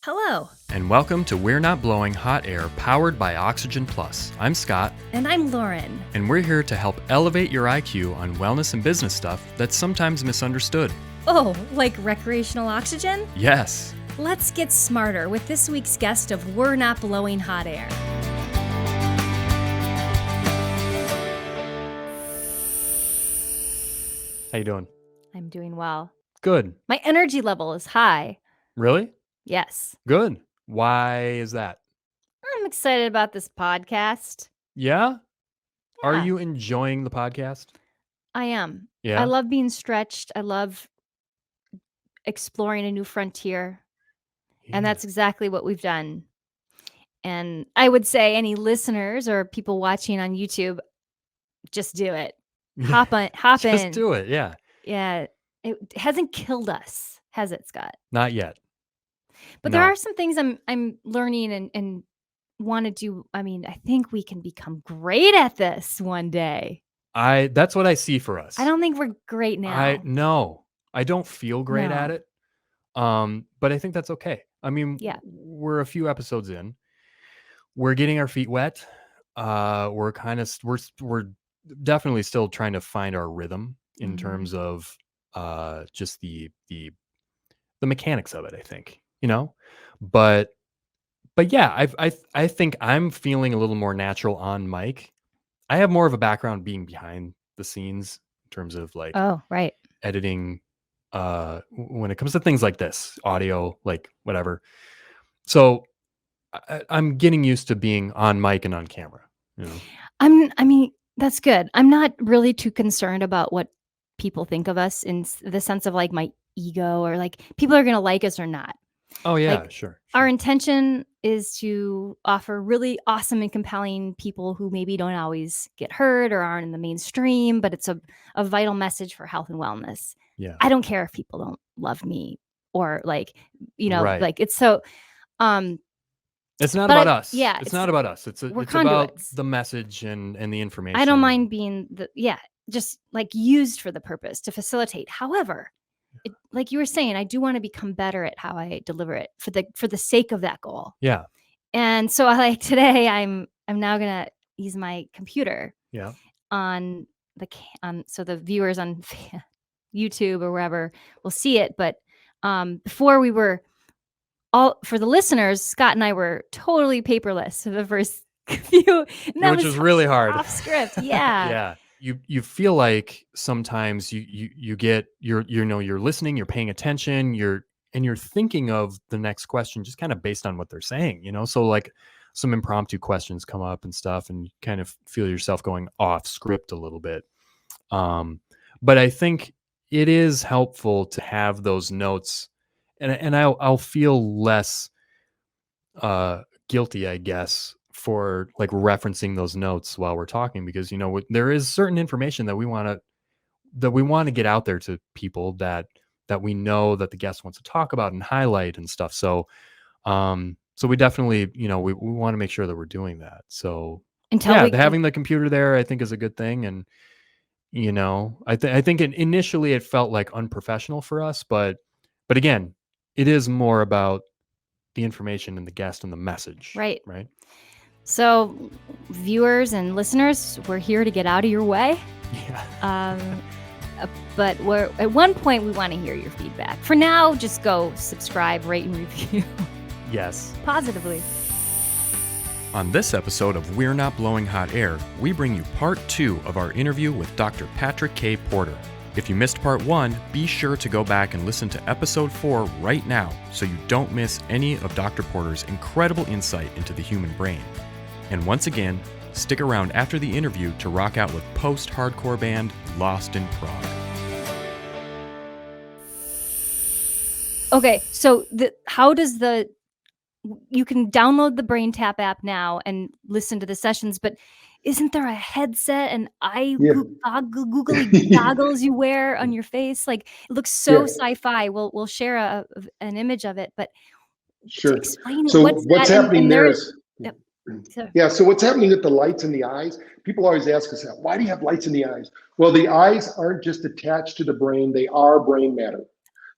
Hello. And welcome to We're Not Blowing Hot Air, powered by Oxygen Plus. I'm Scott. And I'm Lauren. And we're here to help elevate your IQ on wellness and business stuff that's sometimes misunderstood. Oh, like recreational oxygen? Yes. Let's get smarter with this week's guest of We're Not Blowing Hot Air. How you doing? I'm doing well. Good. My energy level is high. Really? Yes. Good. Why is that? I'm excited about this podcast. Yeah? Are Yeah. you enjoying the podcast? I am. Yeah. I love being stretched. I love exploring a new frontier. Yeah. And that's exactly what we've done. And I would say any listeners or people watching on YouTube, just do it. Hop in. Just do it. Yeah. Yeah. It hasn't killed us, has it, Scott? Not yet. But No. there are some things I'm learning and want to do. I mean, I think we can become great at this one day. That's what I see for us. I don't think we're great now. No, I don't feel great at No. it. But I think that's okay. I mean, Yeah. we're a few episodes in. We're getting our feet wet. We're definitely still trying to find our rhythm in terms of just the mechanics of it, I think, but yeah, I think I'm feeling a little more natural on mic. I have more of a background being behind the scenes in terms of like right. editing when it comes to things like this, audio, like whatever. So I'm getting used to being on mic and on camera. I mean, that's good. I'm not really too concerned about what people think of us in the sense of like my ego or like people are going to like us or not. Oh yeah, Like, sure. Our intention is to offer really awesome and compelling people who maybe don't always get heard or aren't in the mainstream, but it's a vital message for health and wellness. Yeah. I don't care if people don't love me or like, Right. like it's so, it's not about us. Yeah. It's not about us. It's about the message and the information. I don't mind being just like used for the purpose to facilitate. However, like you were saying, I do want to become better at how I deliver it for the sake of that goal. Yeah. And so today I'm now going to use my computer. Yeah. So the viewers on YouTube or wherever will see it. But before we were for the listeners, Scott and I were totally paperless for the first few. Which was really hard. Off script. Yeah. Yeah. You feel like sometimes you get you're listening, you're paying attention, you're thinking of the next question just kind of based on what they're saying, so like some impromptu questions come up and stuff and you kind of feel yourself going off script a little bit. But I think it is helpful to have those notes and I'll feel less guilty, I guess, for like referencing those notes while we're talking, because there is certain information that we want to get out there to people that we know that the guest wants to talk about and highlight and stuff. So we definitely we want to make sure that we're doing that. So having the computer there I think is a good thing. And I think initially it felt like unprofessional for us, but again, it is more about the information and the guest and the message. Right. So viewers and listeners, we're here to get out of your way. Yeah. But at one point we want to hear your feedback. For now, just go subscribe, rate, and review. Yes. Positively. On this episode of We're Not Blowing Hot Air, we bring you part 2 of our interview with Dr. Patrick K. Porter. If you missed part 1, be sure to go back and listen to episode 4 right now so you don't miss any of Dr. Porter's incredible insight into the human brain. And once again, stick around after the interview to rock out with post-hardcore band Lost in Prague. Okay, so you can download the BrainTap app now and listen to the sessions, but isn't there a headset and googly goggles you wear on your face? Like it looks so sci-fi. We'll share an image of it, but sure. Explain so what's happening there is so what's happening with the lights in the eyes, people always ask us that, why do you have lights in the eyes? Well, the eyes aren't just attached to the brain, they are brain matter.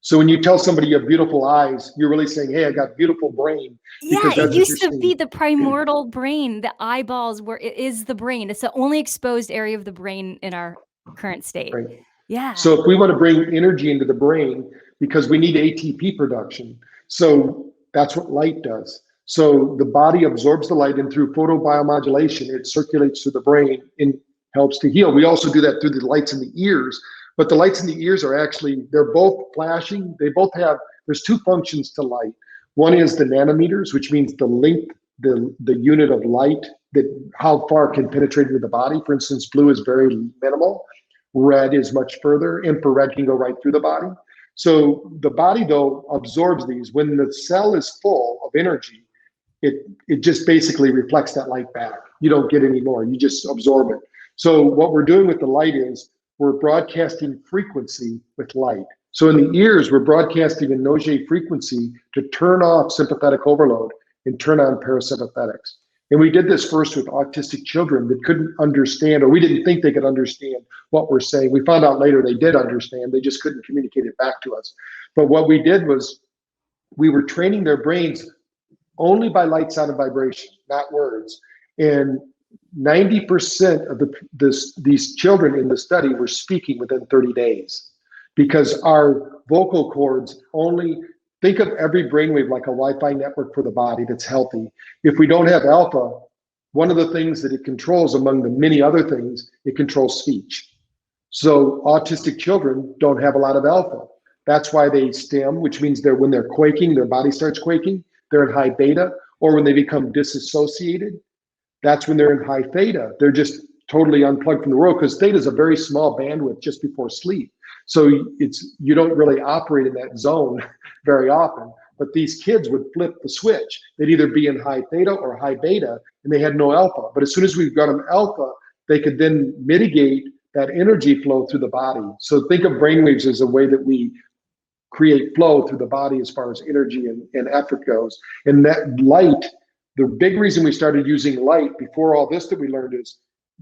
So when you tell somebody you have beautiful eyes, you're really saying, hey, I got beautiful brain. Yeah, it used to be the primordial brain, the eyeballs, where it is the brain. It's the only exposed area of the brain in our current state. Right. Yeah. So if we want to bring energy into the brain, because we need ATP production, so that's what light does. So the body absorbs the light, and through photobiomodulation, it circulates through the brain and helps to heal. We also do that through the lights in the ears, but the lights in the ears are actually, they're both flashing. They both have, there's two functions to light. One is the nanometers, which means the length, the unit of light, that how far it can penetrate into the body. For instance, blue is very minimal. Red is much further. Infrared can go right through the body. So the body, though, absorbs these. When the cell is full of energy, it just basically reflects that light back. You don't get any more. You just absorb it. So what we're doing with the light is we're broadcasting frequency with light. So in the ears, we're broadcasting a Nogier frequency to turn off sympathetic overload and turn on parasympathetics. And we did this first with autistic children that couldn't understand, or we didn't think they could understand what we're saying. We found out later they did understand, they just couldn't communicate it back to us. But what we did was we were training their brains only by light, sound, and vibration, not words. And 90% of these children in the study were speaking within 30 days because our vocal cords only, think of every brainwave like a Wi-Fi network for the body that's healthy. If we don't have alpha, one of the things that it controls, among the many other things, it controls speech. So autistic children don't have a lot of alpha. That's why they stim, which means when they're quaking, their body starts quaking, they're in high beta, or when they become disassociated, that's when they're in high theta. They're just totally unplugged from the world, because theta is a very small bandwidth just before sleep. So you don't really operate in that zone very often. But these kids would flip the switch. They'd either be in high theta or high beta, and they had no alpha. But as soon as we've got them alpha, they could then mitigate that energy flow through the body. So think of brainwaves as a way that we create flow through the body as far as energy and effort goes. And that light, the big reason we started using light before all this that we learned is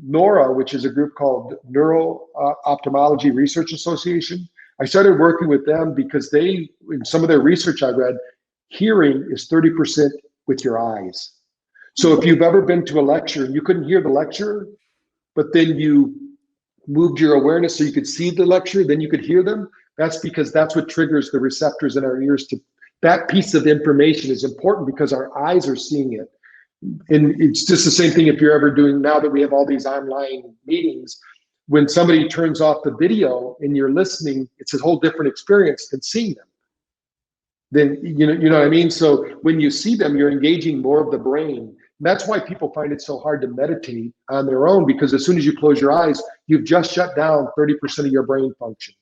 NORA, which is a group called Neuro Ophthalmology Research Association. I started working with them because they, in some of their research I read, hearing is 30% with your eyes. So if you've ever been to a lecture and you couldn't hear the lecturer, but then you moved your awareness so you could see the lecture, then you could hear them, that's because that's what triggers the receptors in our ears. That piece of information is important because our eyes are seeing it. And it's just the same thing if you're ever doing, now that we have all these online meetings, when somebody turns off the video and you're listening, it's a whole different experience than seeing them. Then you know what I mean? So when you see them, you're engaging more of the brain. That's why people find it so hard to meditate on their own, because as soon as you close your eyes, you've just shut down 30% of your brain function.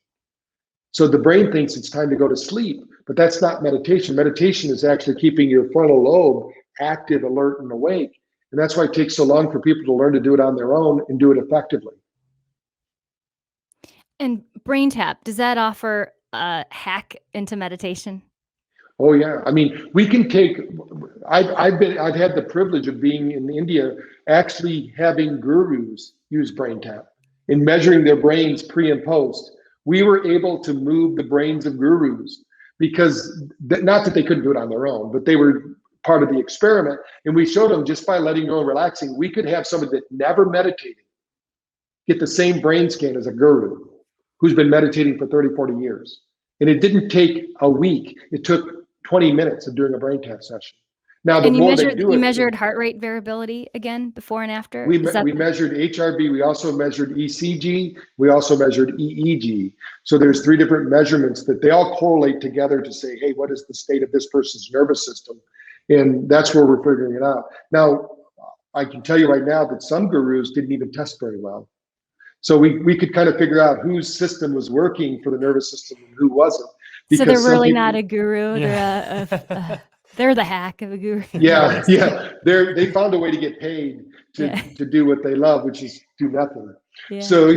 So the brain thinks it's time to go to sleep, but that's not meditation. Meditation is actually keeping your frontal lobe active, alert, and awake. And that's why it takes so long for people to learn to do it on their own and do it effectively. And BrainTap, does that offer a hack into meditation? Oh yeah, I mean, we can take. I've had the privilege of being in India, actually having gurus use BrainTap in measuring their brains pre and post. We were able to move the brains of gurus because not that they couldn't do it on their own, but they were part of the experiment. And we showed them just by letting go and relaxing, we could have somebody that never meditated get the same brain scan as a guru who's been meditating for 30, 40 years. And it didn't take a week. It took 20 minutes of doing a BrainTap session. Now, the more they do it, you measured heart rate variability again before and after? We measured HRV. We also measured ECG. We also measured EEG. So there's 3 different measurements that they all correlate together to say, hey, what is the state of this person's nervous system? And that's where we're figuring it out. Now, I can tell you right now that some gurus didn't even test very well. So we could kind of figure out whose system was working for the nervous system and who wasn't. So they're really not a guru. Yeah. They're the hack of a guru. Yeah. They found a way to get paid to do what they love, which is do nothing. Yeah. So,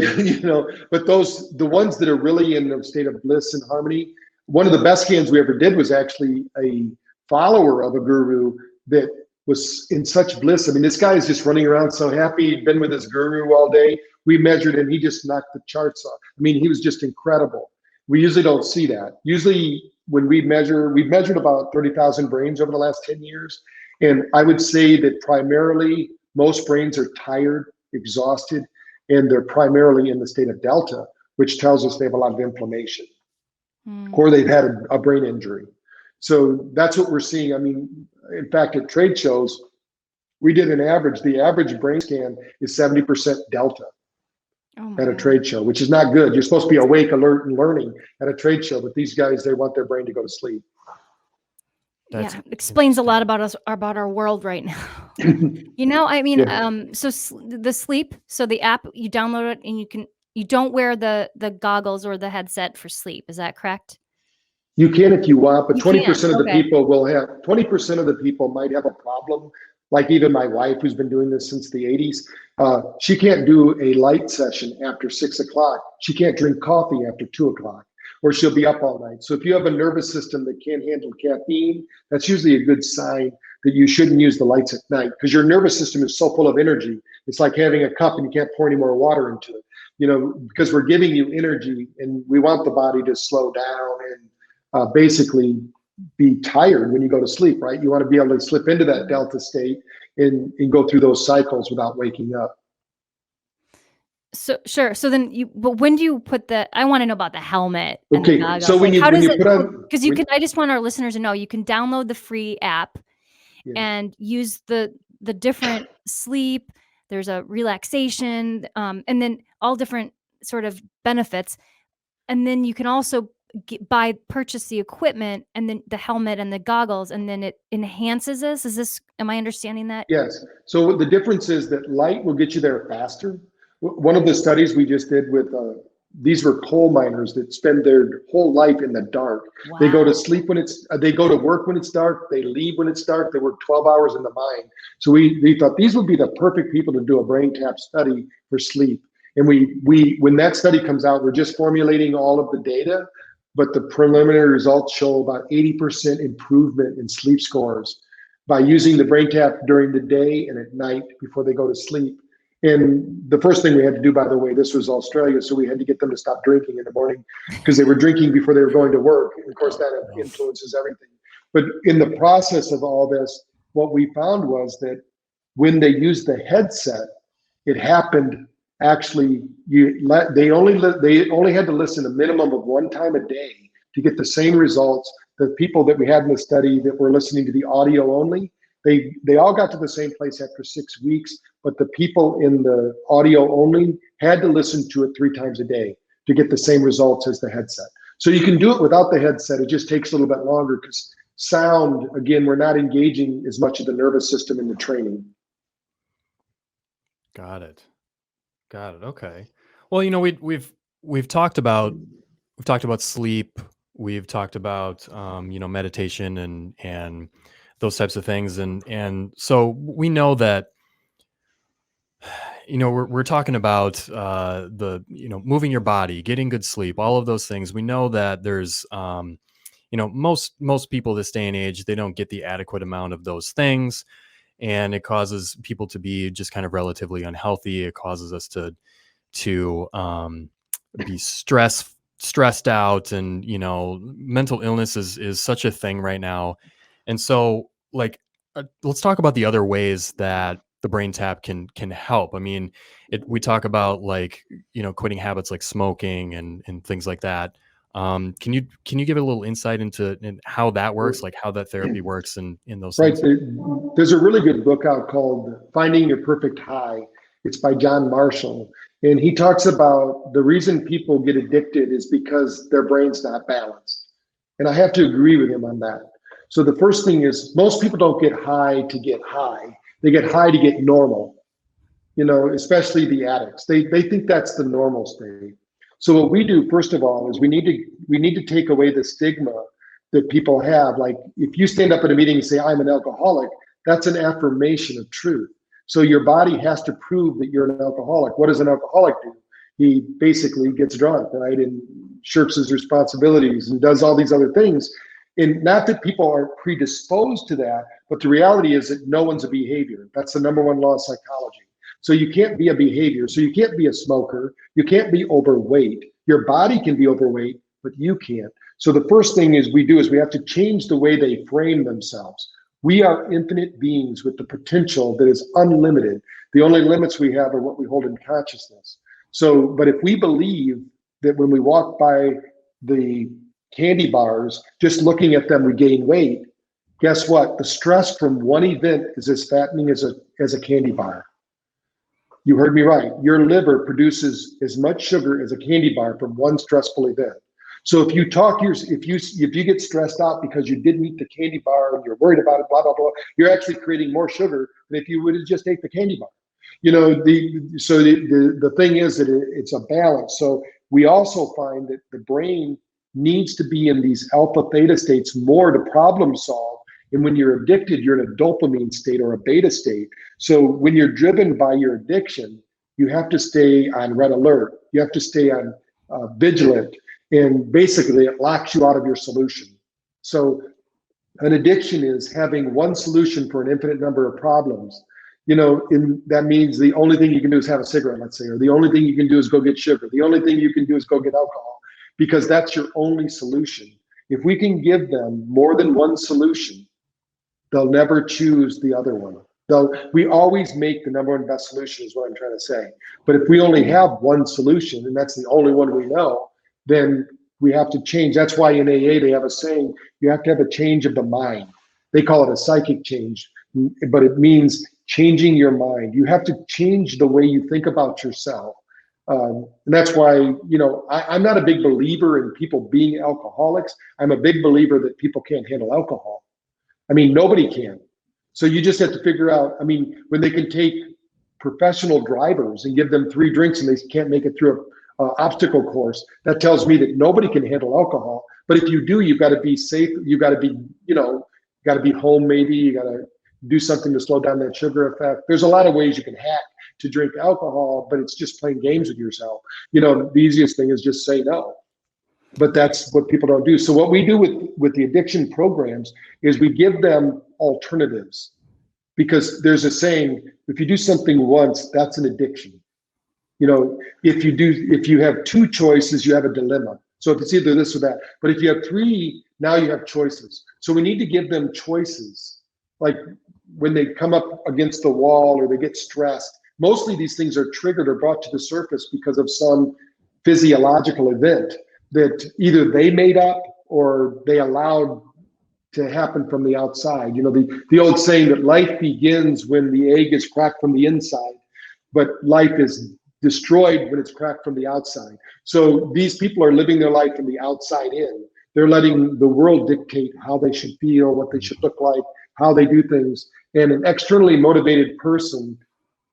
but the ones that are really in a state of bliss and harmony, one of the best scans we ever did was actually a follower of a guru that was in such bliss. I mean, this guy is just running around so happy. He'd been with his guru all day. We measured and he just knocked the charts off. I mean, he was just incredible. We usually don't see that. Usually when we've measured about 30,000 brains over the last 10 years. And I would say that primarily most brains are tired, exhausted, and they're primarily in the state of delta, which tells us they have a lot of inflammation or they've had a brain injury. So that's what we're seeing. I mean, in fact, at trade shows, we did an average. The average brain scan is 70% delta at a trade show, which is not good. You're supposed to be awake, alert, and learning at a trade show, but these guys, they want their brain to go to sleep. That's explains a lot about us, about our world right now. You know, I mean, so the sleep, so the app, you download it and you don't wear the goggles or the headset for sleep. Is that correct? You can if you want, but 20% of the people will have, 20% of the people might have a problem. Like even my wife, who's been doing this since the 80s, she can't do a light session after 6 o'clock. She can't drink coffee after 2 o'clock, or she'll be up all night. So if you have a nervous system that can't handle caffeine, that's usually a good sign that you shouldn't use the lights at night, because your nervous system is so full of energy. It's like having a cup and you can't pour any more water into it, you know, because we're giving you energy and we want the body to slow down and basically be tired when you go to sleep, right? You want to be able to slip into that delta state and go through those cycles without waking up. So sure. So then but when do you put I want to know about the helmet and the goggles. So how does it, because I just want our listeners to know, you can download the free app and use the different sleep. There's a relaxation, and then all different sort of benefits. And then you can also purchase the equipment and then the helmet and the goggles, and then it enhances this. Am I understanding that? Yes. So the difference is that light will get you there faster. One of the studies we just did with these were coal miners that spend their whole life in the dark. Wow. They go to sleep when they go to work when it's dark. They leave when it's dark. They work 12 hours in the mine. So we thought these would be the perfect people to do a BrainTap study for sleep. And when that study comes out, we're just formulating all of the data, but the preliminary results show about 80% improvement in sleep scores by using the BrainTap during the day and at night before they go to sleep. And the first thing we had to do, by the way, this was Australia, so we had to get them to stop drinking in the morning because they were drinking before they were going to work. And of course, that influences everything. But in the process of all this, what we found was that when they used the headset, it happened actually, they only had to listen a minimum of 1 time a day to get the same results. The people that we had in the study that were listening to the audio only, they all got to the same place after 6 weeks, but the people in the audio only had to listen to it 3 times a day to get the same results as the headset. So you can do it without the headset. It just takes a little bit longer because sound, again, we're not engaging as much of the nervous system in the training. Got it. Okay. Well, you know, we've talked about sleep. We've talked about you know, meditation and those types of things, and so we know that, you know, we're talking about the, you know, moving your body, getting good sleep, all of those things. We know that there's you know, most people this day and age, they don't get the adequate amount of those things, and it causes people to be just kind of relatively unhealthy. It causes us to be stressed out, and, you know, mental illness is such a thing right now. And so, like, let's talk about the other ways that the BrainTap can help. I mean, we talk about, like, you know, quitting habits like smoking and things like that. Can you give a little insight into how that works, like how that therapy works in those things? Right. There's a really good book out called Finding Your Perfect High. It's by John Marshall. And he talks about the reason people get addicted is because their brain's not balanced. And I have to agree with him on that. So the first thing is, most people don't get high to get high. They get high to get normal, you know, especially the addicts. They think that's the normal state. So what we do, first of all, is we need to take away the stigma that people have. Like, if you stand up at a meeting and say, I'm an alcoholic, that's an affirmation of truth. So your body has to prove that you're an alcoholic. What does an alcoholic do? He basically gets drunk, right? And shirks his responsibilities and does all these other things. And not that people are predisposed to that, but the reality is that no one's a behavior. That's the number 1 law of psychology. So you can't be a behavior. So you can't be a smoker. You can't be overweight. Your body can be overweight, but you can't. So the first thing we have to change the way they frame themselves. We are infinite beings with the potential that is unlimited. The only limits we have are what we hold in consciousness. So, but if we believe that when we walk by the candy bars, just looking at them, we gain weight, guess what? The stress from one event is as fattening as a candy bar. You heard me right. Your liver produces as much sugar as a candy bar from one stressful event. So if you get stressed out because you didn't eat the candy bar and you're worried about it, blah, blah, blah, you're actually creating more sugar than if you would have just ate the candy bar. You know, the thing is that it's a balance. So we also find that the brain needs to be in these alpha theta states more to problem solve. And when you're addicted, you're in a dopamine state or a beta state. So when you're driven by your addiction, you have to stay on red alert. You have to stay on vigilant. And basically, it locks you out of your solution. So an addiction is having one solution for an infinite number of problems. You know, that means the only thing you can do is have a cigarette, let's say, or the only thing you can do is go get sugar. The only thing you can do is go get alcohol, because that's your only solution. If we can give them more than one solution, they'll never choose the other one. We always make the number one best solution is what I'm trying to say. But if we only have one solution, and that's the only one we know, then we have to change. That's why in AA they have a saying, you have to have a change of the mind. They call it a psychic change, but it means changing your mind. You have to change the way you think about yourself. And that's why, you know, I'm not a big believer in people being alcoholics. I'm a big believer that people can't handle alcohol. I mean, nobody can. So you just have to figure out, I mean, when they can take professional drivers and give them 3 drinks and they can't make it through an obstacle course, that tells me that nobody can handle alcohol. But if you do, you've got to be safe. You've got to be, you know, got to be home maybe. You got to do something to slow down that sugar effect. There's a lot of ways you can hack to drink alcohol, but it's just playing games with yourself. You know, the easiest thing is just say no. But that's what people don't do. So what we do with the addiction programs is we give them alternatives, because there's a saying, if you do something once, that's an addiction. You know, if you have 2 choices, you have a dilemma. So if it's either this or that, but if you have 3, now you have choices. So we need to give them choices. Like when they come up against the wall or they get stressed, mostly these things are triggered or brought to the surface because of some physiological event that either they made up or they allowed to happen from the outside. You know, the old saying that life begins when the egg is cracked from the inside, but life is destroyed when it's cracked from the outside. So these people are living their life from the outside in. They're letting the world dictate how they should feel, what they should look like, how they do things. And an externally motivated person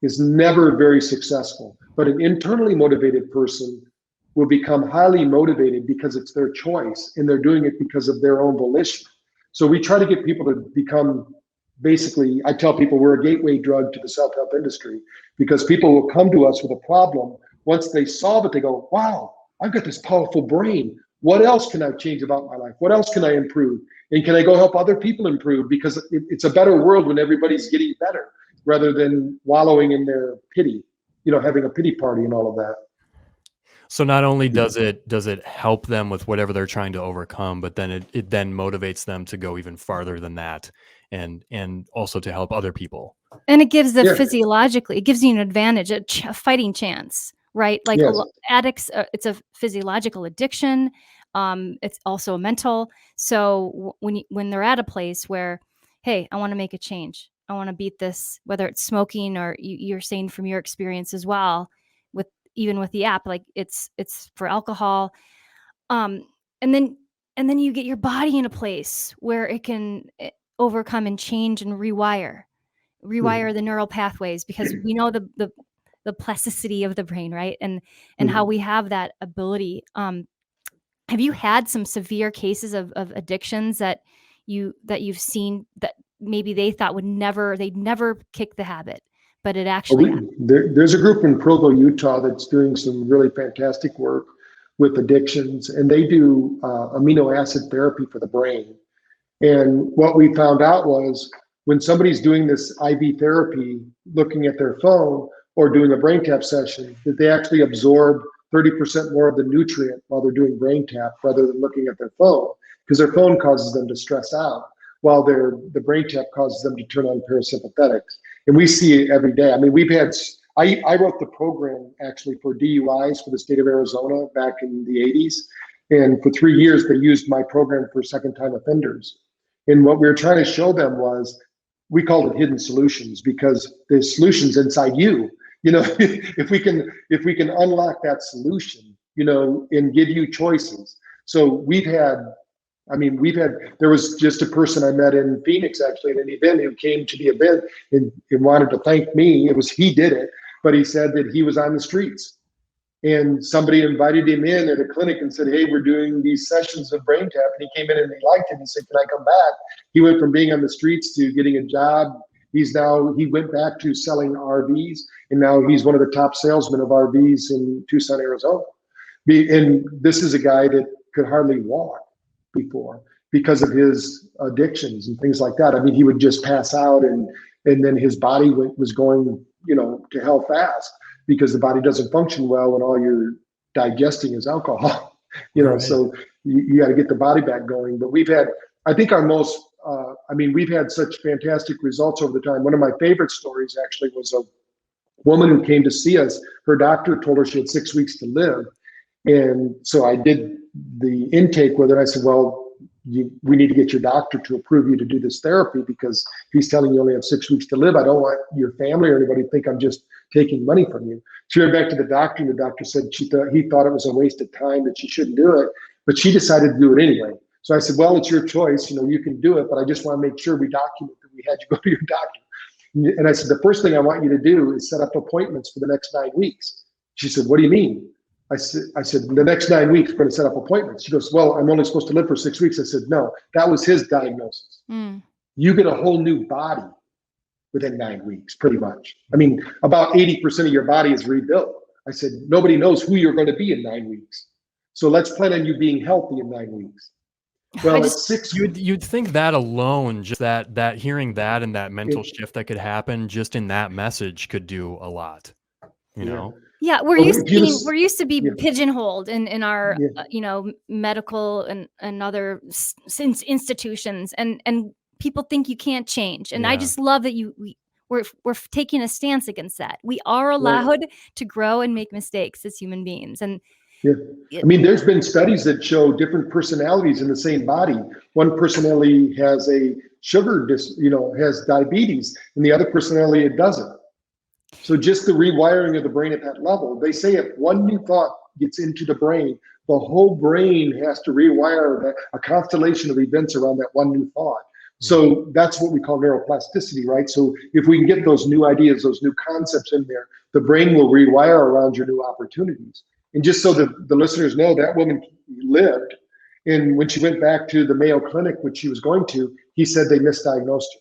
is never very successful, but an internally motivated person will become highly motivated because it's their choice and they're doing it because of their own volition. So we try to get people to become, basically, I tell people we're a gateway drug to the self-help industry, because people will come to us with a problem. Once they solve it, they go, wow, I've got this powerful brain. What else can I change about my life? What else can I improve? And can I go help other people improve? Because it's a better world when everybody's getting better rather than wallowing in their pity, you know, having a pity party and all of that. So not only does it help them with whatever they're trying to overcome, but then it then motivates them to go even farther than that, and also to help other people. And it gives them physiologically, it gives you an advantage, a fighting chance, right? Like addicts, it's a physiological addiction. It's also mental. So when they're at a place where, hey, I want to make a change, I want to beat this, whether it's smoking or you're saying from your experience as well, even with the app, like it's for alcohol. And then you get your body in a place where it can overcome and change and rewire the neural pathways, because we know the plasticity of the brain, right? And how we have that ability. Have you had some severe cases of addictions that you've seen that maybe they thought they'd never kick the habit, but it actually there's a group in Provo, Utah that's doing some really fantastic work with addictions, and they do amino acid therapy for the brain. And what we found out was when somebody's doing this IV therapy, looking at their phone or doing a BrainTap session, that they actually absorb 30% more of the nutrient while they're doing BrainTap rather than looking at their phone, because their phone causes them to stress out, while the BrainTap causes them to turn on parasympathetics. And we see it every day. I mean, I wrote the program actually for DUIs for the state of Arizona back in the 80s. And for 3 years, they used my program for second-time offenders. And what we were trying to show them was, we called it hidden solutions, because the solution's inside you. You know, if we can unlock that solution, you know, and give you choices. So there was just a person I met in Phoenix, actually, at an event, who came to the event and wanted to thank me. He did it, but he said that he was on the streets. And somebody invited him in at a clinic and said, hey, we're doing these sessions of BrainTap. And he came in and he liked it. He said, can I come back? He went from being on the streets to getting a job. He went back to selling RVs, and now he's one of the top salesmen of RVs in Tucson, Arizona. And this is a guy that could hardly walk before because of his addictions and things like that. I mean, he would just pass out, and then his body was going, you know, to hell fast, because the body doesn't function well when all you're digesting is alcohol, you know. Right. So you got to get the body back going. But we've had such fantastic results over the time. One of my favorite stories actually was a woman who came to see us. Her doctor told her she had 6 weeks to live. And so I did the intake with her. I said, well, we need to get your doctor to approve you to do this therapy, because he's telling you only have 6 weeks to live. I don't want your family or anybody to think I'm just taking money from you. She went back to the doctor, and the doctor said he thought it was a waste of time, that she shouldn't do it, but she decided to do it anyway. So I said, well, it's your choice. You know, you can do it, but I just want to make sure we document that we had you go to your doctor. And I said, the first thing I want you to do is set up appointments for the next 9 weeks. She said, what do you mean? I said, the next 9 weeks, we're going to set up appointments. She goes, well, I'm only supposed to live for 6 weeks. I said, no, that was his diagnosis. You get a whole new body within 9 weeks, pretty much. I mean, about 80% of your body is rebuilt. I said, nobody knows who you're going to be in 9 weeks. So let's plan on you being healthy in 9 weeks. Well, you'd think that alone, just that hearing that and that mental shift that could happen just in that message could do a lot, you know? Yeah, we're used to be pigeonholed in our you know, medical and other institutions, and people think you can't change. And I just love that we're taking a stance against that. We are allowed to grow and make mistakes as human beings. And I mean, there's been studies that show different personalities in the same body. One personality has a has diabetes, and the other personality, it doesn't. So just the rewiring of the brain at that level, they say if one new thought gets into the brain, the whole brain has to rewire a constellation of events around that one new thought. So that's what we call neuroplasticity, right? So if we can get those new ideas, those new concepts in there, the brain will rewire around your new opportunities. And just so the listeners know, that woman lived. And when she went back to the Mayo Clinic, which she was going to, he said they misdiagnosed her.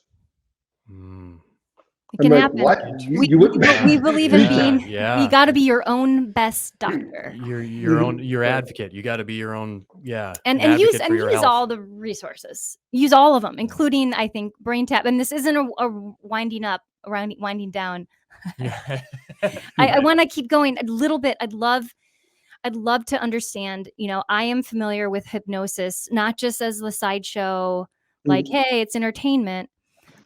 It can happen. What? We believe in being. You got to be your own best doctor. Your advocate. You got to be your own. And use all the resources. Use all of them, including, I think, BrainTap. And this isn't a winding down. I want to keep going a little bit. I'd love to understand. You know, I am familiar with hypnosis, not just as the sideshow, like, hey, it's entertainment.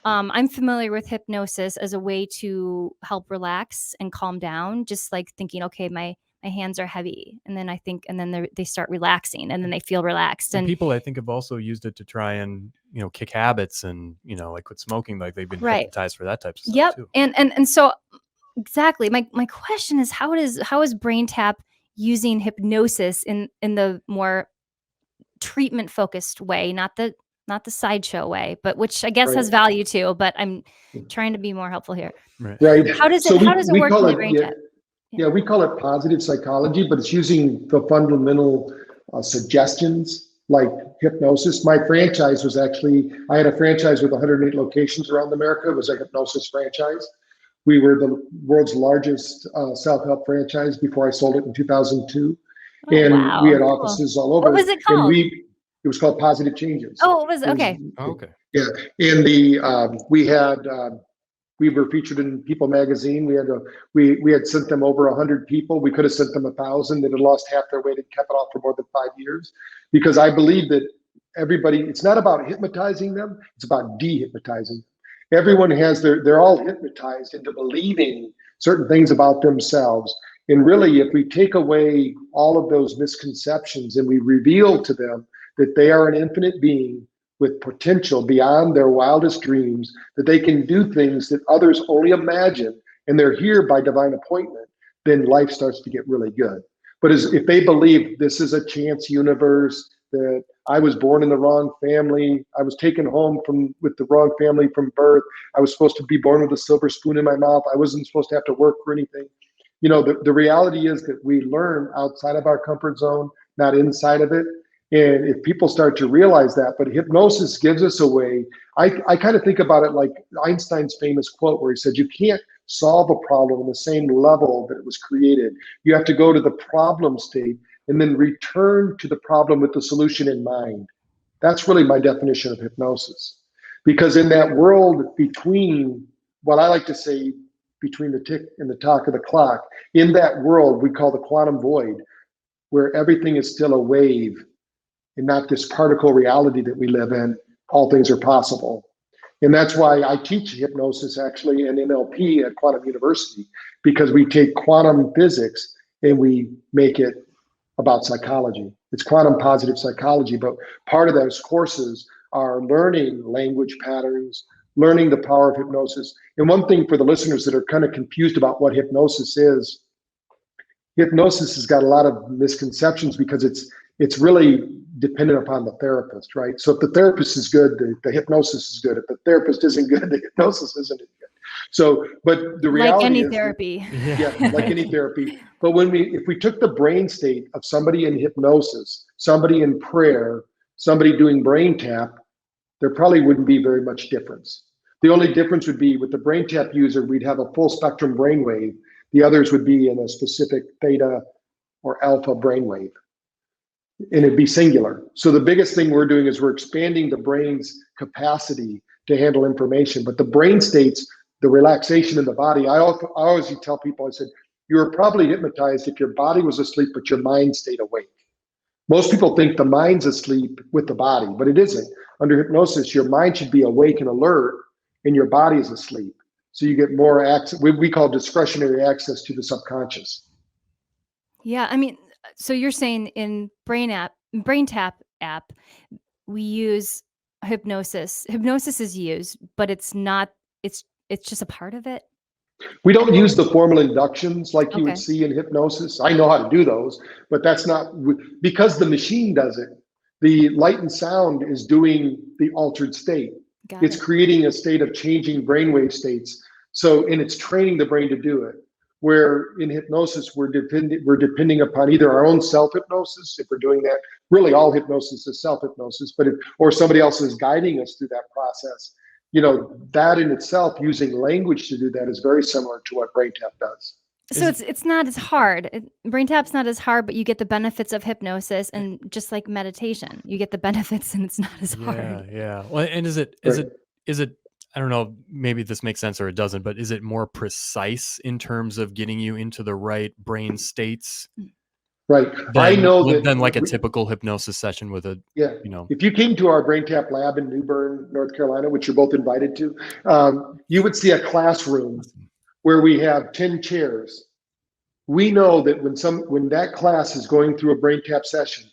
I'm familiar with hypnosis as a way to help relax and calm down, just like thinking, okay, my hands are heavy. And then they start relaxing, and then they feel relaxed. And people, I think, have also used it to try and, you know, kick habits and, you know, like quit smoking, like they've been hypnotized for that type of stuff too. And so exactly. My question is, how is BrainTap using hypnosis in the more treatment focused way, not the sideshow way, but which I guess has value too, but I'm trying to be more helpful here. Right. How does it work in the BrainTap? Yeah, we call it positive psychology, but it's using the fundamental suggestions like hypnosis. My franchise was I had a franchise with 108 locations around America. It was a hypnosis franchise. We were the world's largest self-help franchise before I sold it in 2002. We had offices all over. What was it called? It was called Positive Changes. Oh, it was okay. Okay. Yeah, and we had We were featured in People magazine. We had sent them over 100 people. We could have sent them 1,000 that had lost half their weight and kept it off for more than 5 years. Because I believe that everybody, it's not about hypnotizing them, it's about dehypnotizing. Everyone they're all hypnotized into believing certain things about themselves. And really, if we take away all of those misconceptions and we reveal to them that they are an infinite being with potential beyond their wildest dreams, that they can do things that others only imagine, and they're here by divine appointment, then life starts to get really good. But if they believe this is a chance universe, that I was born in the wrong family, I was taken home with the wrong family from birth, I was supposed to be born with a silver spoon in my mouth, I wasn't supposed to have to work for anything. You know, the reality is that we learn outside of our comfort zone, not inside of it. And if people start to realize that, but hypnosis gives us a way, I kind of think about it like Einstein's famous quote where he said, you can't solve a problem on the same level that it was created. You have to go to the problem state and then return to the problem with the solution in mind. That's really my definition of hypnosis. Because in that world between, what I like to say, between the tick and the tock of the clock, in that world we call the quantum void, where everything is still a wave and not this particle reality that we live in, all things are possible. And that's why I teach hypnosis actually and NLP at Quantum University, because we take quantum physics and we make it about psychology. It's quantum positive psychology, but part of those courses are learning language patterns, learning the power of hypnosis. And one thing for the listeners that are kind of confused about what hypnosis is, hypnosis has got a lot of misconceptions because it's really dependent upon the therapist, right? So if the therapist is good, the hypnosis is good. If the therapist isn't good, the hypnosis isn't good. So, but the reality like any is, therapy. yeah, like any therapy. But if we took the brain state of somebody in hypnosis, somebody in prayer, somebody doing BrainTap, there probably wouldn't be very much difference. The only difference would be with the BrainTap user, we'd have a full spectrum brainwave. The others would be in a specific theta or alpha brainwave, and it'd be singular. So the biggest thing we're doing is we're expanding the brain's capacity to handle information. But the brain states, the relaxation in the body, I always tell people, I said, you were probably hypnotized if your body was asleep, but your mind stayed awake. Most people think the mind's asleep with the body, but it isn't. Under hypnosis, your mind should be awake and alert, and your body is asleep. So you get more access, we call discretionary access to the subconscious. Yeah, I mean, so you're saying in BrainTap app, we use hypnosis. Hypnosis is used, but it's not, it's just a part of it. We don't use the formal inductions like you Okay. would see in hypnosis. I know how to do those, but that's not, because the machine does it. The light and sound is doing the altered state. It's creating a state of changing brainwave states. So, and it's training the brain to do it. Where in hypnosis, we're depending upon either our own self-hypnosis, if we're doing that. Really, all hypnosis is self-hypnosis, but or somebody else is guiding us through that process. You know, that in itself, using language to do that is very similar to what BrainTap does. So it's not as hard. BrainTap's not as hard, but you get the benefits of hypnosis, and just like meditation, you get the benefits, and it's not as hard. Yeah. Well, and is it I don't know, maybe this makes sense or it doesn't, but is it more precise in terms of getting you into the right brain states? Right. I know that than like a typical hypnosis session with a, you know. If you came to our BrainTap lab in New Bern, North Carolina, which you're both invited to, you would see a classroom where we have 10 chairs. We know that when that class is going through a BrainTap session,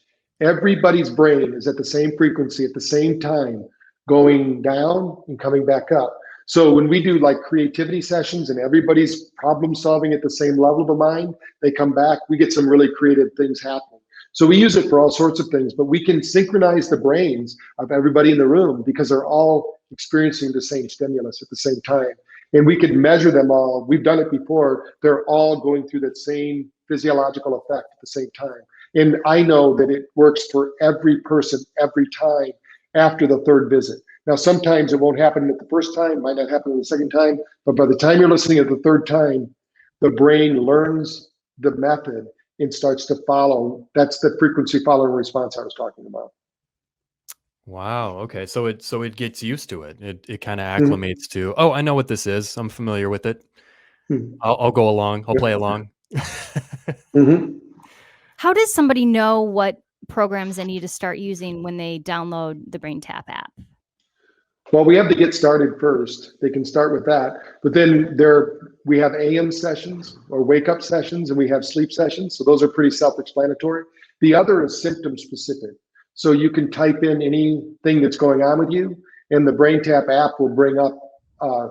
everybody's brain is at the same frequency at the same time, going down and coming back up. So when we do like creativity sessions and everybody's problem solving at the same level of the mind, they come back, we get some really creative things happening. So we use it for all sorts of things, but we can synchronize the brains of everybody in the room because they're all experiencing the same stimulus at the same time. And we can measure them all. We've done it before. They're all going through that same physiological effect at the same time. And I know that it works for every person every time after the third visit. Now, sometimes it won't happen at the first time, might not happen the second time, but by the time you're listening at the third time, the brain learns the method and starts to follow. That's the frequency following response I was talking about. Wow. Okay. So it gets used to it. It kind of Mhm. acclimates to. Oh, I know what this is. I'm familiar with it. Mhm. I'll go along. I'll Yep. play along. Mhm. How does somebody know what programs they need to start using when they download the BrainTap app? Well, we have to get started first. They can start with that, but then we have AM sessions or wake up sessions, and we have sleep sessions. So those are pretty self-explanatory. The other is symptom specific. So you can type in anything that's going on with you, and the BrainTap app will bring up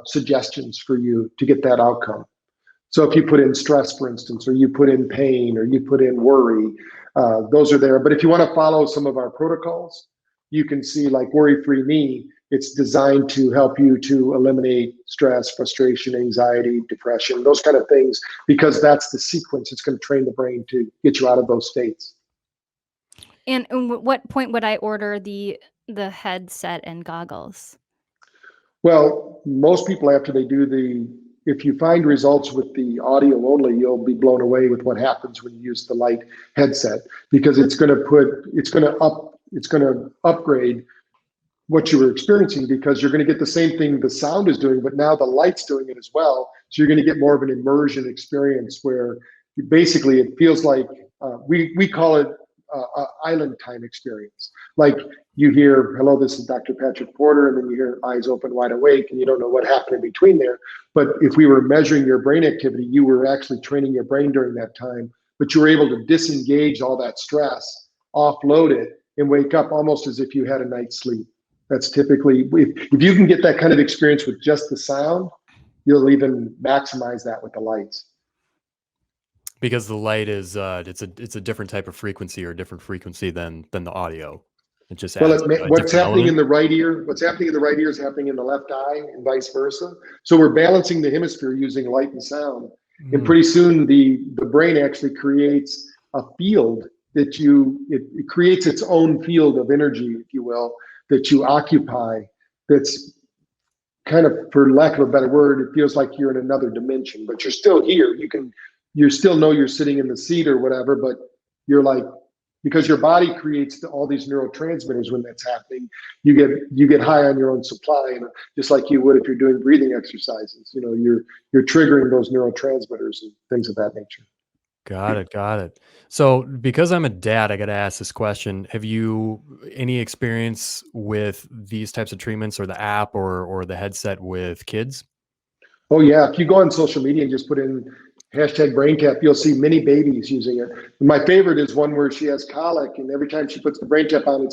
suggestions for you to get that outcome. So if you put in stress, for instance, or you put in pain, or you put in worry, those are there. But if you want to follow some of our protocols, you can see like Worry Free Me. It's designed to help you to eliminate stress, frustration, anxiety, depression, those kind of things, because that's the sequence. It's going to train the brain to get you out of those states. And what point would I order the headset and goggles? Well, most people, after they do if you find results with the audio only, you'll be blown away with what happens when you use the light headset, because it's going to upgrade what you were experiencing, because you're going to get the same thing the sound is doing, but now the light's doing it as well. So you're going to get more of an immersion experience where basically it feels like we call it island time experience. Like you hear, hello, this is Dr. Patrick Porter, and then you hear eyes open, wide awake, and you don't know what happened in between there. But if we were measuring your brain activity, you were actually training your brain during that time, but you were able to disengage all that stress, offload it, and wake up almost as if you had a night's sleep. That's typically, if you can get that kind of experience with just the sound, you'll even maximize that with the lights. Because the light is it's a different type of frequency, or a different frequency than the audio. It just Well, adds a what's different happening in element. the right ear, what's happening in the right ear is happening in the left eye, and vice versa. So we're balancing the hemisphere using light and sound. And Mm. pretty soon the brain actually creates a field it creates its own field of energy, if you will, that you occupy. That's kind of, for lack of a better word, it feels like you're in another dimension, but you're still here. You still know you're sitting in the seat or whatever, but you're like, because your body creates all these neurotransmitters when that's happening, you get high on your own supply, and just like you would if you're doing breathing exercises, you're triggering those neurotransmitters and things of that nature. Got it. Got it. So, because I'm a dad, I got to ask this question. Have you any experience with these types of treatments, or the app, or the headset with kids? Oh yeah, if you go on social media and just put in hashtag BrainTap, you'll see many babies using it. My favorite is one where she has colic, and every time she puts the BrainTap on,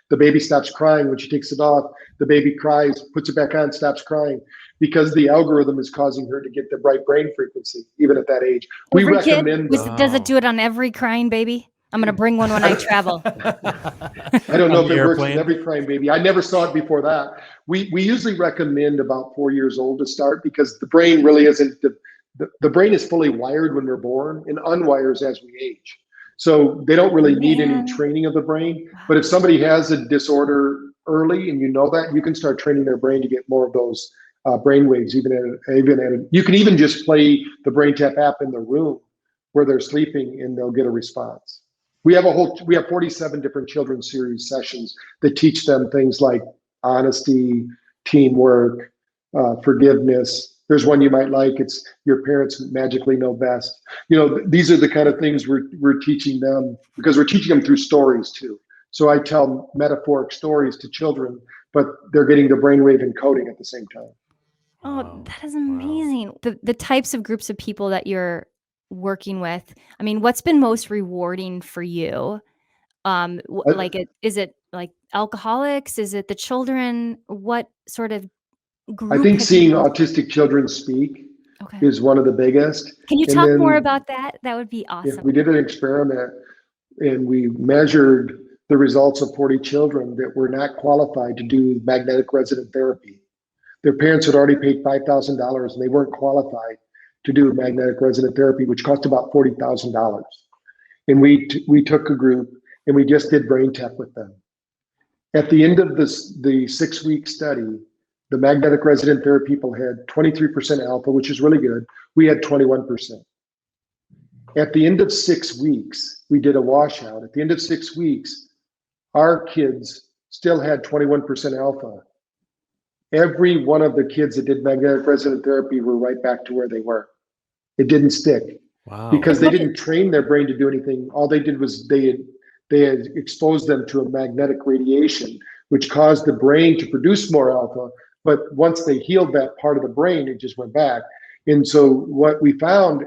the baby stops crying. When she takes it off, the baby cries, puts it back on, stops crying, because the algorithm is causing her to get the right brain frequency, even at that age. We Every kid? recommend Does it do it on every crying baby? I'm gonna bring one when I travel. I don't know On if the it works with airplane. every crying baby. I never saw it before that. We usually recommend about 4 years old to start, because the brain really isn't the brain is fully wired when we're born and unwires as we age. So they don't really need any Man. training of the brain. Wow. But if somebody has a disorder early and you know that, you can start training their brain to get more of those brain waves. You can even just play the BrainTap app in the room where they're sleeping, and they'll get a response. We have 47 different children's series sessions that teach them things like honesty, teamwork, forgiveness. There's one you might like. It's your parents magically know best. These are the kind of things we're teaching them, because we're teaching them through stories too. So I tell metaphoric stories to children, but they're getting the brainwave encoding at the same time. Oh, Wow. that is Wow. amazing. The types of groups of people that you're working with, I mean, what's been most rewarding for you? Is it like alcoholics? Is it the children? What sort of I group think have you seeing been working autistic children speak with? Okay. is one of the biggest. Can you And talk more then about that? That would be if awesome. we did an experiment and we measured the results of 40 children that were not qualified to do magnetic resonant therapy. Their parents had already paid $5,000 and they weren't qualified to do magnetic resonant therapy, which cost about $40,000. And we took a group and we just did BrainTap with them. At the end of the 6-week study, the magnetic resonant therapy people had 23% alpha, which is really good. We had 21%. At the end of 6 weeks, we did a washout. At the end of 6 weeks, our kids still had 21% alpha. Every one of the kids that did magnetic resonant therapy were right back to where they were. It didn't stick. Wow. Because they didn't train their brain to do anything. All they did was they had exposed them to a magnetic radiation, which caused the brain to produce more alpha. But once they healed that part of the brain, it just went back. And so what we found,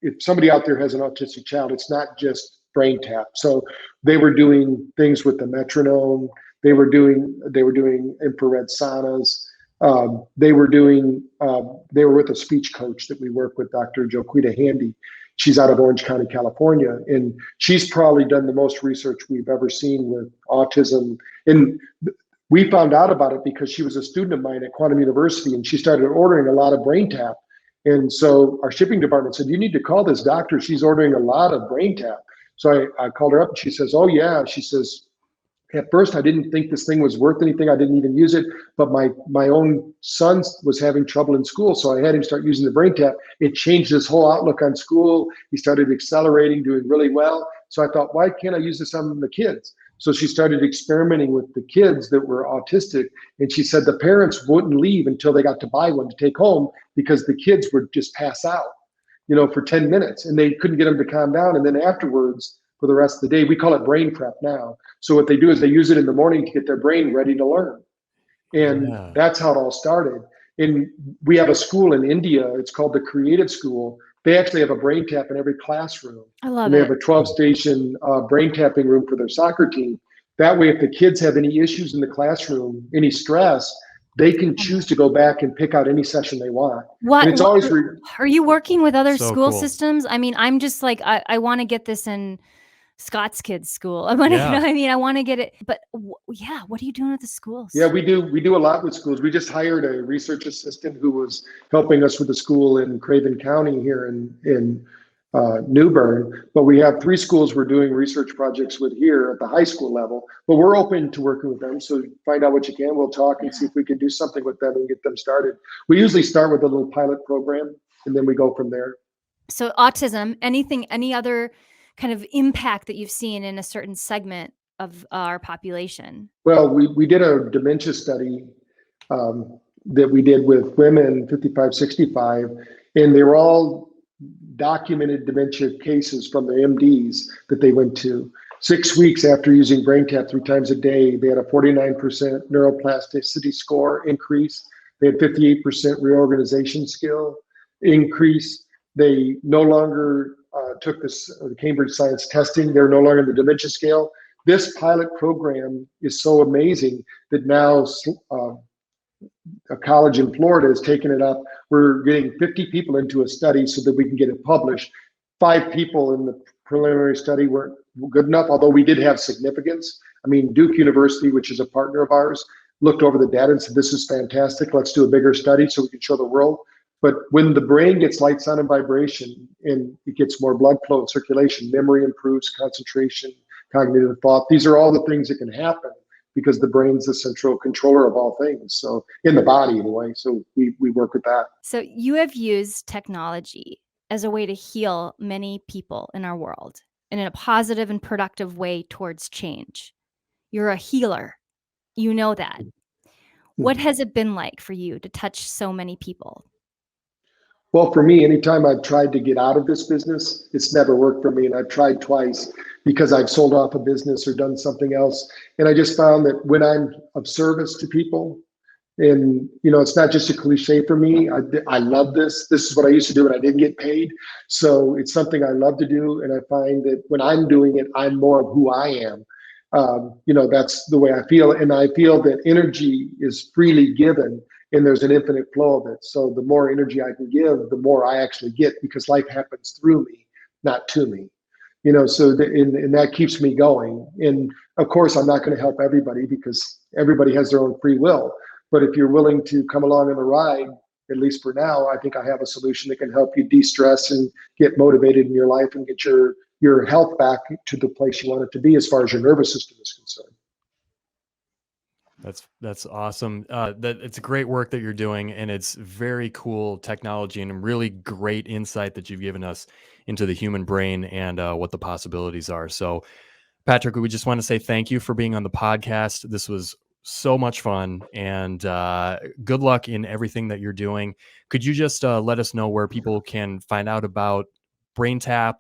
if somebody out there has an autistic child, it's not just BrainTap. So they were doing things with the metronome. They were doing infrared saunas. They were with a speech coach that we work with, Dr. Joquita Handy. She's out of Orange County, California, and she's probably done the most research we've ever seen with autism. And we found out about it because she was a student of mine at Quantum University, and she started ordering a lot of BrainTap. And so our shipping department said, "You need to call this doctor. She's ordering a lot of BrainTap." So I called her up, and she says, "Oh yeah." She says, "At first, I didn't think this thing was worth anything. I didn't even use it. But my own son was having trouble in school, so I had him start using the BrainTap. It changed his whole outlook on school. He started accelerating, doing really well. So I thought, why can't I use this on the kids?" So she started experimenting with the kids that were autistic, and she said the parents wouldn't leave until they got to buy one to take home because the kids would just pass out, for 10 minutes, and they couldn't get them to calm down. And then afterwards, for the rest of the day, we call it brain prep now. So what they do is they use it in the morning to get their brain ready to learn. And that's how it all started. And we have a school in India, it's called the Creative School. They actually have a brain tap in every classroom. I love and they have a 12-station brain tapping room for their soccer team. That way, if the kids have any issues in the classroom, any stress, they can choose to go back and pick out any session they want. And it's always are you working with other So school cool. systems? I mean, I'm just like, I want to get this in Scott's kids' school. I want to, I want to get it. But what are you doing with the schools? Yeah, we do a lot with schools. We just hired a research assistant who was helping us with the school in Craven County here in New Bern. But we have 3 schools we're doing research projects with here at the high school level. But we're open to working with them. So find out what you can. We'll talk and see if we can do something with them and get them started. We usually start with a little pilot program, and then we go from there. So autism, any other kind of impact that you've seen in a certain segment of our population? Well, we did a dementia study that we did with women 55, 65, and they were all documented dementia cases from the MDs that they went to. 6 weeks after using BrainTap 3 times a day, they had a 49% neuroplasticity score increase. They had 58% reorganization skill increase. They no longer took the Cambridge Science testing. They're no longer in the dementia scale. This pilot program is so amazing that now a college in Florida has taken it up. We're getting 50 people into a study so that we can get it published. 5 people in the preliminary study weren't good enough, although we did have significance. I mean, Duke University, which is a partner of ours, looked over the data and said, "This is fantastic. Let's do a bigger study so we can show the world." But when the brain gets light, sound, and vibration, and it gets more blood flow and circulation, memory improves, concentration, cognitive thought. These are all the things that can happen because the brain's the central controller of all things. So in the body anyway. So we work with that. So you have used technology as a way to heal many people in our world and in a positive and productive way towards change. You're a healer. You know that. What has it been like for you to touch so many people? Well, for me, anytime I've tried to get out of this business, it's never worked for me. And I've tried twice because I've sold off a business or done something else. And I just found that when I'm of service to people, and it's not just a cliche for me. I love this. This is what I used to do and I didn't get paid. So it's something I love to do. And I find that when I'm doing it, I'm more of who I am. That's the way I feel. And I feel that energy is freely given and there's an infinite flow of it. So the more energy I can give, the more I actually get because life happens through me, not to me. So and that keeps me going. And of course, I'm not going to help everybody because everybody has their own free will. But if you're willing to come along on the ride, at least for now, I think I have a solution that can help you de-stress and get motivated in your life and get your health back to the place you want it to be as far as your nervous system is concerned. That's awesome. It's great work that you're doing, and it's very cool technology and really great insight that you've given us into the human brain and what the possibilities are. So Patrick, we just want to say thank you for being on the podcast. This was so much fun, and good luck in everything that you're doing. Could you just let us know where people can find out about BrainTap,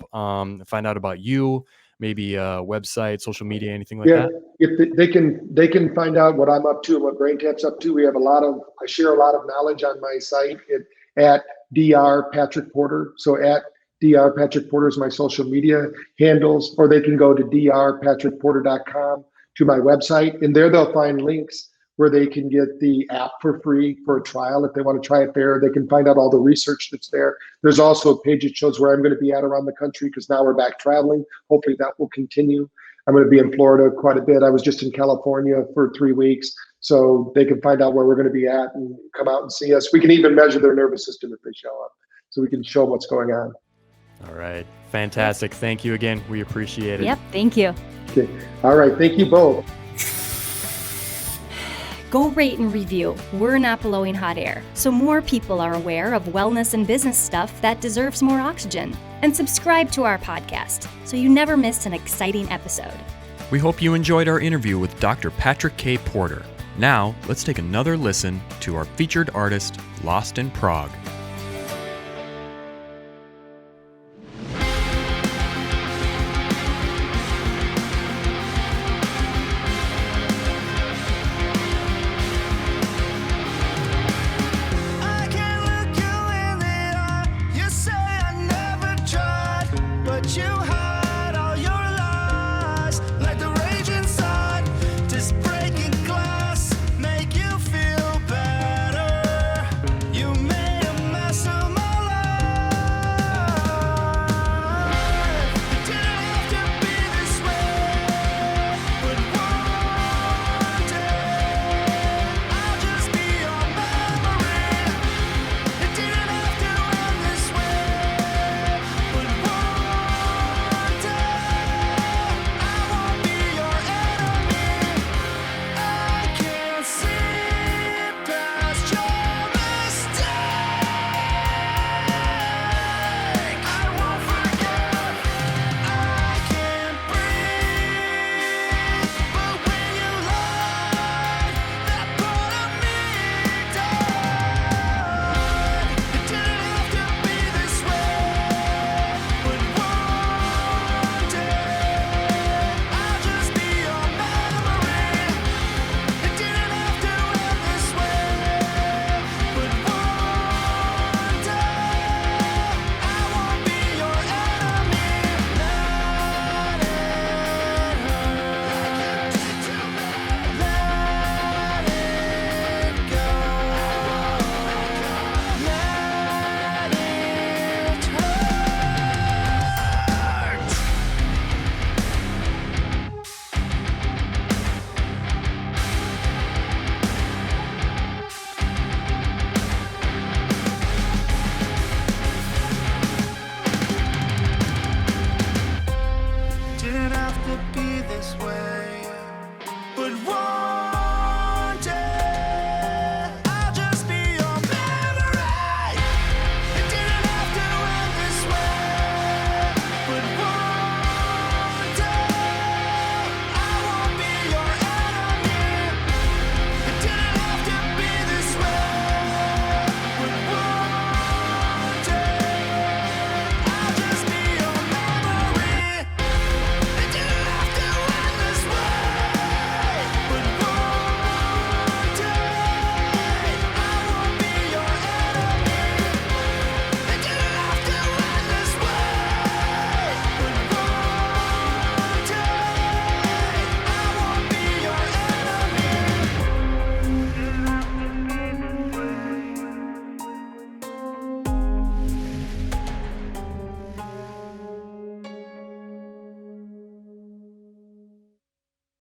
find out about you, maybe website, social media, anything like that? If they can find out what I'm up to and what BrainTap's up to. I share a lot of knowledge on my site at Dr. Patrick Porter. So at Dr. Patrick Porter is my social media handles, or they can go to drpatrickporter.com to my website, and there they'll find links where they can get the app for free for a trial if they want to try it there. They can find out all the research that's there. There's also a page that shows where I'm going to be at around the country, because now we're back traveling. Hopefully that will continue. I'm going to be in Florida quite a bit. I was just in California for 3 weeks, so they can find out where we're going to be at and come out and see us. We can even measure their nervous system if they show up, so we can show them what's going on. All right. Fantastic. Thank you again. We appreciate it. Yep. Thank you. Okay. All right. Thank you both. Go rate and review. We're not blowing hot air, so more people are aware of wellness and business stuff that deserves more oxygen. And subscribe to our podcast so you never miss an exciting episode. We hope you enjoyed our interview with Dr. Patrick K. Porter. Now, let's take another listen to our featured artist, Lost in Prague.